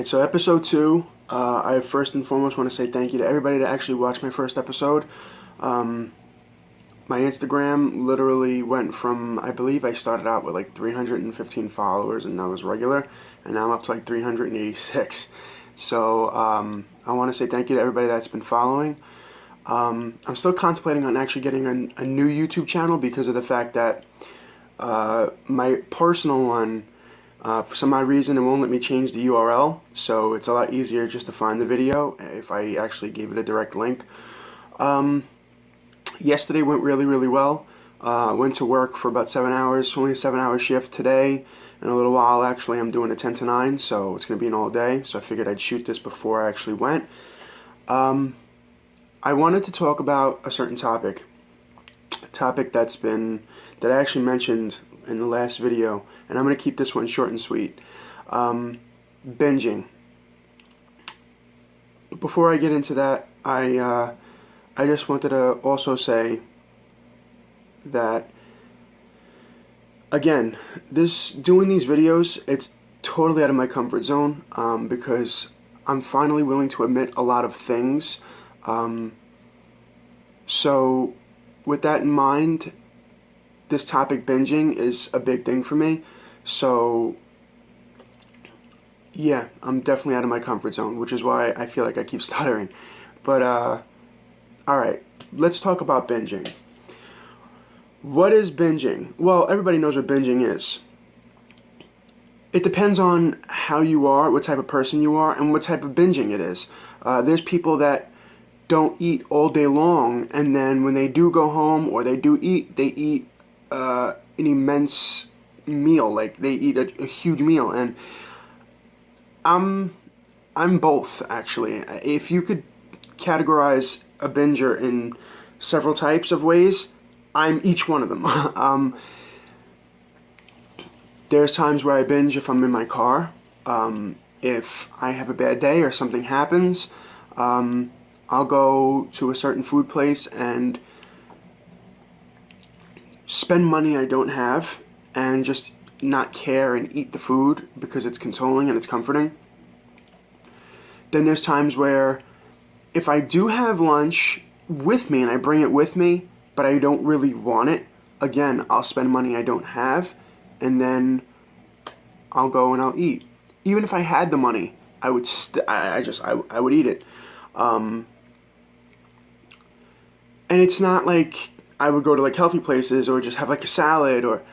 Alright, so episode 2, I first and foremost want to say thank you to everybody that actually watched my first episode. My Instagram literally went from, I believe I started out with like 315 followers and that was regular, and now I'm up to like 386. So I want to say thank you to everybody that's been following. I'm still contemplating on actually getting a new YouTube channel because of the fact that my personal one, for some odd reason, it won't let me change the URL, so it's a lot easier just to find the video if I actually gave it a direct link. Yesterday went really well. Went to work for about 7 hours, only a 7-hour shift today. In a little while, actually, I'm doing a 10 to 9, so it's going to be an all day, so I figured I'd shoot this before I actually went. I wanted to talk about a certain topic. A topic that I actually mentioned in the last video, and I'm going to keep this one short and sweet. Binging. Before I get into that, I just wanted to also say that, again, doing these videos, it's totally out of my comfort zone, because I'm finally willing to admit a lot of things. So with that in mind, this topic, binging, is a big thing for me. So yeah, I'm definitely out of my comfort zone, which is why I feel like I keep stuttering. But alright, let's talk about binging. What is binging? Well, everybody knows what binging is. It depends on how you are, what type of person you are, and what type of binging it is. There's people that don't eat all day long, and then when they do go home or they do eat, they eat an immense meal. Like, they eat a huge meal, and I'm both, actually. If you could categorize a binger in several types of ways, I'm each one of them. There's times where I binge if I'm in my car. If I have a bad day or something happens, I'll go to a certain food place and spend money I don't have and just not care and eat the food because it's consoling and it's comforting. Then there's times where if I do have lunch with me and I bring it with me, but I don't really want it, again, I'll spend money I don't have, and then I'll go and I'll eat. Even if I had the money, I would I would eat it. And it's not like I would go to like healthy places or just have like a salad, or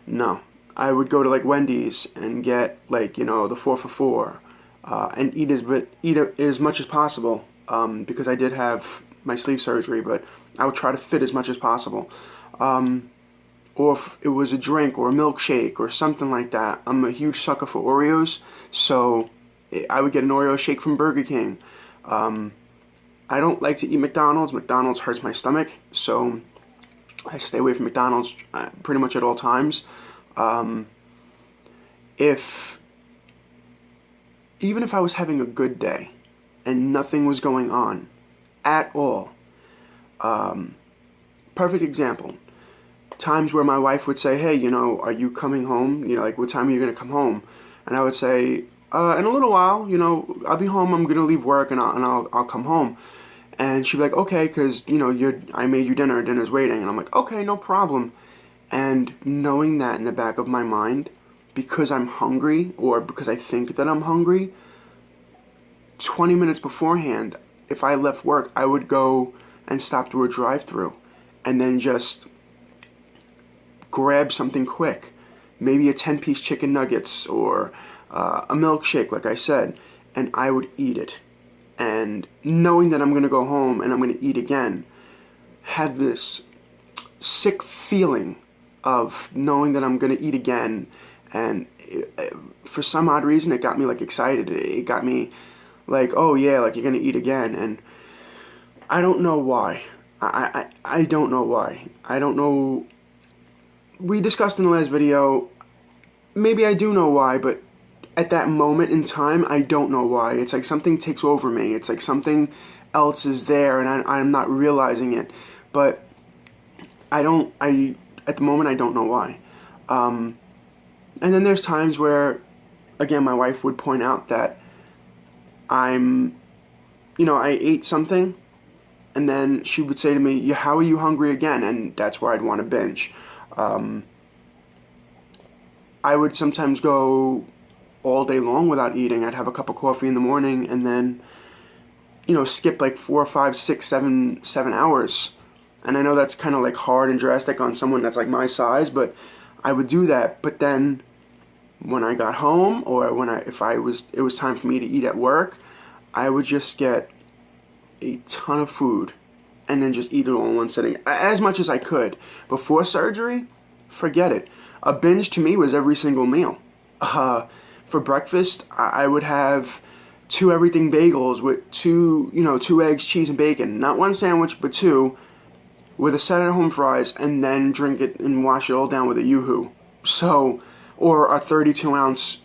no. I would go to like Wendy's and get like, the 4 for $4, and eat as much as possible, because I did have my sleeve surgery, but I would try to fit as much as possible. Or if it was a drink or a milkshake or something like that. I'm a huge sucker for Oreos, so I would get an Oreo shake from Burger King. I don't like to eat McDonald's. McDonald's hurts my stomach, so I stay away from McDonald's pretty much at all times. Even if I was having a good day and nothing was going on at all, perfect example, times where my wife would say, hey, are you coming home? Like, what time are you going to come home? And I would say, in a little while, I'll be home. I'm going to leave work and I'll come home. And she'd be like, okay, because, I made you dinner, dinner's waiting. And I'm like, okay, no problem. And knowing that in the back of my mind, because I'm hungry, or because I think that I'm hungry, 20 minutes beforehand, if I left work, I would go and stop through a drive-thru and then just grab something quick. Maybe a 10-piece chicken nuggets or a milkshake, like I said, and I would eat it. And knowing that I'm going to go home and I'm going to eat again, had this sick feeling of knowing that I'm going to eat again. And for some odd reason, it got me like excited. It got me like, oh yeah, like you're going to eat again. And I don't know why. I don't know why. I don't know. We discussed in the last video, maybe I do know why, but at that moment in time, I don't know why. It's like something takes over me. It's like something else is there and I'm not realizing it. But at the moment, I don't know why. And then there's times where, again, my wife would point out that I'm, I ate something, and then she would say to me, "Yeah, how are you hungry again?" And that's where I'd want to binge. Um, I would sometimes go all day long without eating. I'd have a cup of coffee in the morning, and then, skip like 4, 5, 6, 7 hours. And I know that's kind of like hard and drastic on someone that's like my size, but I would do that. But then when I got home, or if it was time for me to eat at work, I would just get a ton of food and then just eat it all in one sitting, as much as I could. Before surgery, forget it. A binge to me was every single meal. For breakfast, I would have two everything bagels with two eggs, cheese, and bacon. Not one sandwich, but two, with a set of home fries, and then drink it and wash it all down with a Yoo-hoo. So, or a 32-ounce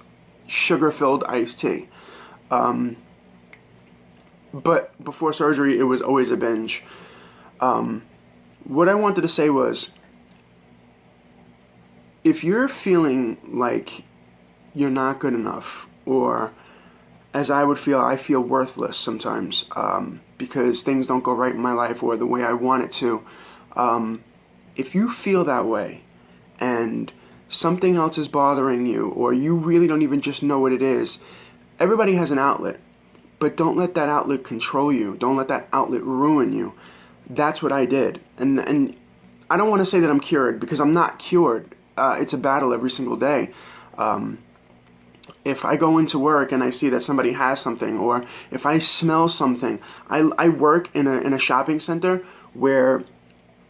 sugar-filled iced tea. But before surgery, it was always a binge. What I wanted to say was, if you're feeling like you're not good enough, or as I feel worthless sometimes, because things don't go right in my life or the way I want it to. If you feel that way, and something else is bothering you, or you really don't even just know what it is, everybody has an outlet, but don't let that outlet control you. Don't let that outlet ruin you. That's what I did, and I don't want to say that I'm cured, because I'm not cured. It's a battle every single day. If I go into work and I see that somebody has something, or if I smell something, I work in a shopping center where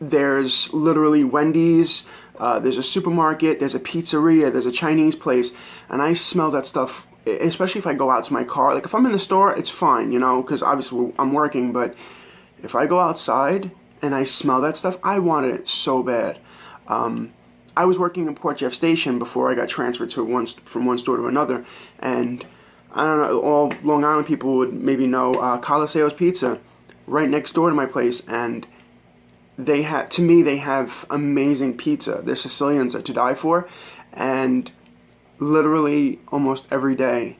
there's literally Wendy's, there's a supermarket, there's a pizzeria, there's a Chinese place, and I smell that stuff, especially if I go out to my car. Like if I'm in the store, it's fine, because obviously I'm working, but if I go outside and I smell that stuff, I want it so bad. I was working in Port Jeff Station before I got transferred from one store to another, and I don't know, all Long Island people would maybe know Coliseo's Pizza, right next door to my place, and they have amazing pizza. Their Sicilians are to die for, and literally almost every day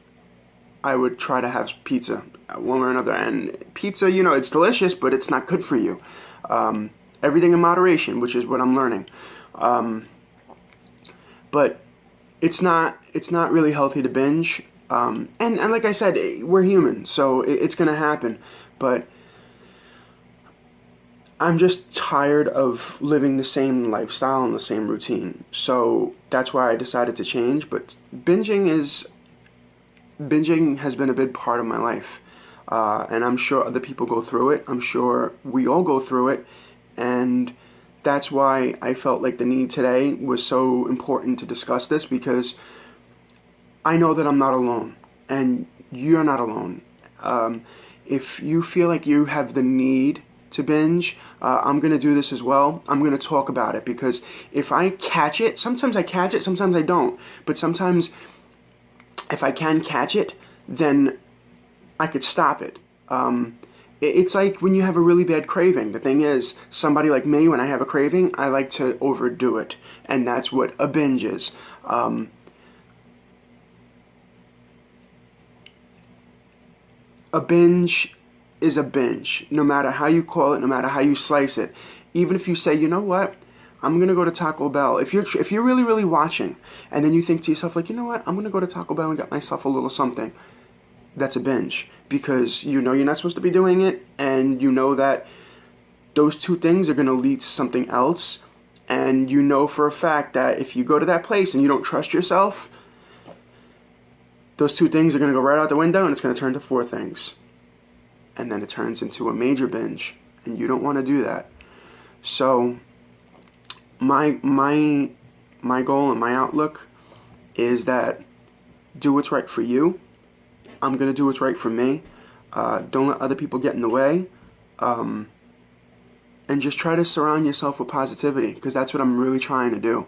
I would try to have pizza, one way or another. And pizza, it's delicious, but it's not good for you. Everything in moderation, which is what I'm learning. But it's not really healthy to binge. And like I said, we're human, so it's going to happen. But I'm just tired of living the same lifestyle and the same routine. So that's why I decided to change. But binging has been a big part of my life. And I'm sure other people go through it. I'm sure we all go through it. And that's why I felt like the need today was so important to discuss this, because I know that I'm not alone, and you're not alone. If you feel like you have the need to binge, I'm going to do this as well. I'm going to talk about it, because if I catch it, sometimes I catch it, sometimes I don't. But sometimes if I can catch it, then I could stop it. It's like when you have a really bad craving. The thing is, somebody like me, when I have a craving, I like to overdo it. And that's what a binge is. A binge is a binge, no matter how you call it, no matter how you slice it. Even if you say, you know what, I'm going to go to Taco Bell. If you're really, really watching, and then you think to yourself, like, you know what, I'm going to go to Taco Bell and get myself a little something. That's a binge, because you're not supposed to be doing it, and you know that those two things are going to lead to something else, and you know for a fact that if you go to that place and you don't trust yourself, those two things are going to go right out the window, and it's going to turn to four things, and then it turns into a major binge, and you don't want to do that. So my goal and my outlook is that do what's right for you. I'm going to do what's right for me. Don't let other people get in the way. And just try to surround yourself with positivity, because that's what I'm really trying to do.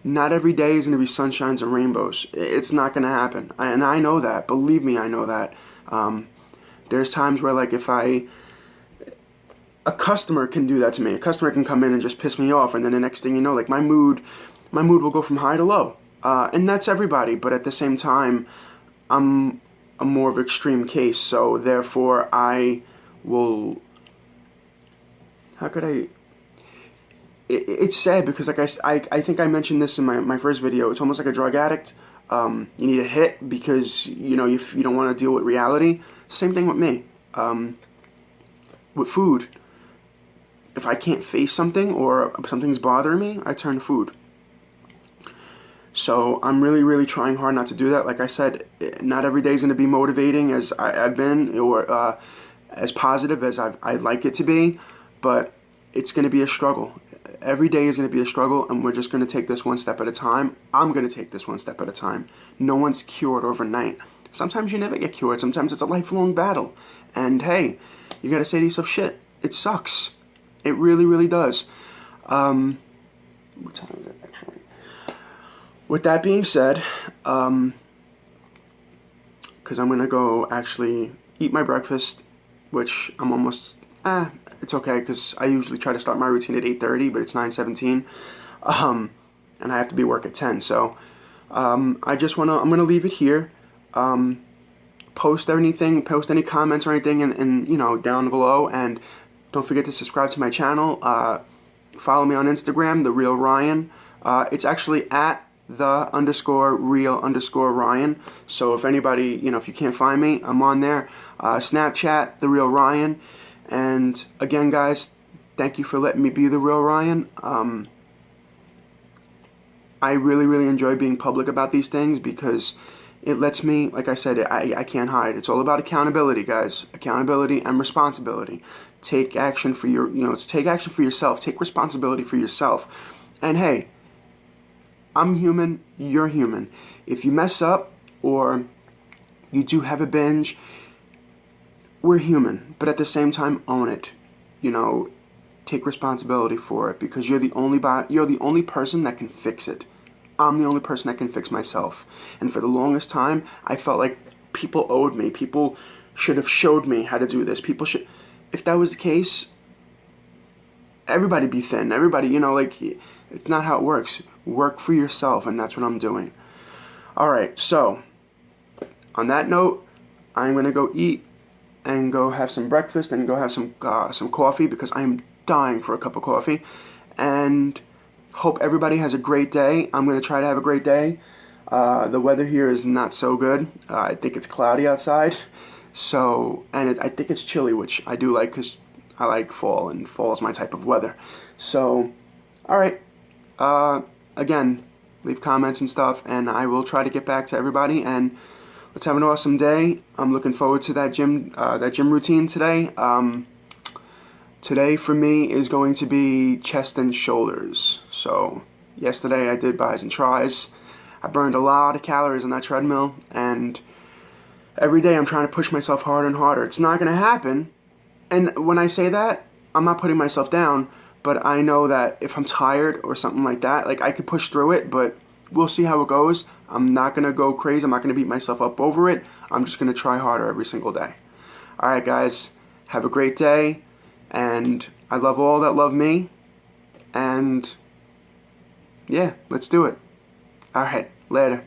Not every day is going to be sunshines and rainbows. It's not going to happen. And I know that. Believe me, I know that. There's times where, like, a customer can do that to me. A customer can come in and just piss me off, and then the next thing you know, like, my mood will go from high to low. And that's everybody. But at the same time, I'm a more of extreme case. So therefore, I will. How could I? It's sad because, like I think I mentioned this in my first video. It's almost like a drug addict. You need a hit because you know you don't want to deal with reality. Same thing with me. With food. If I can't face something or something's bothering me, I turn to food. So I'm really, really trying hard not to do that. Like I said, not every day is going to be motivating as I've been, or as positive as I'd like it to be, but it's going to be a struggle. Every day is going to be a struggle, and we're just going to take this one step at a time. I'm going to take this one step at a time. No one's cured overnight. Sometimes you never get cured. Sometimes it's a lifelong battle. And hey, you got to say to yourself, shit, it sucks. It really, really does. What time is it actually? With that being said, because I'm going to go actually eat my breakfast, which I'm almost, it's okay, because I usually try to start my routine at 8:30, but it's 9:17, and I have to be at work at 10, so I'm going to leave it here. Post any comments or anything down below, and don't forget to subscribe to my channel. Follow me on Instagram, The Real Ryan. It's actually at _real_Ryan. So if anybody, if you can't find me, I'm on there. Snapchat, The Real Ryan. And again, guys, thank you for letting me be The Real Ryan. I really, really enjoy being public about these things because it lets me, like I said, I can't hide. It's all about accountability, guys. Accountability and responsibility. Take action for take action for yourself. Take responsibility for yourself. And hey, I'm human, you're human. If you mess up or you do have a binge, we're human. But at the same time, own it. Take responsibility for it because you're the only person that can fix it. I'm the only person that can fix myself. And for the longest time, I felt like people owed me. People should have showed me how to do this. If that was the case, everybody be thin. Everybody, it's not how it works. Work for yourself, and that's what I'm doing. Alright, so, on that note, I'm going to go eat and go have some breakfast and go have some coffee because I am dying for a cup of coffee. And hope everybody has a great day. I'm going to try to have a great day. The weather here is not so good. I think it's cloudy outside. So, and I think it's chilly, which I do like because I like fall, and fall is my type of weather. So, alright. Again, leave comments and stuff, and I will try to get back to everybody, and let's have an awesome day. I'm looking forward to that gym routine today. Today for me is going to be chest and shoulders. So yesterday I did bis and tris. I burned a lot of calories on that treadmill, and every day I'm trying to push myself harder and harder. It's not going to happen, and when I say that, I'm not putting myself down, but I know that if I'm tired or something like that, I could push through it, but we'll see how it goes. I'm not going to go crazy. I'm not going to beat myself up over it. I'm just going to try harder every single day. Alright, guys. Have a great day. And I love all that love me. And yeah, let's do it. Alright, later.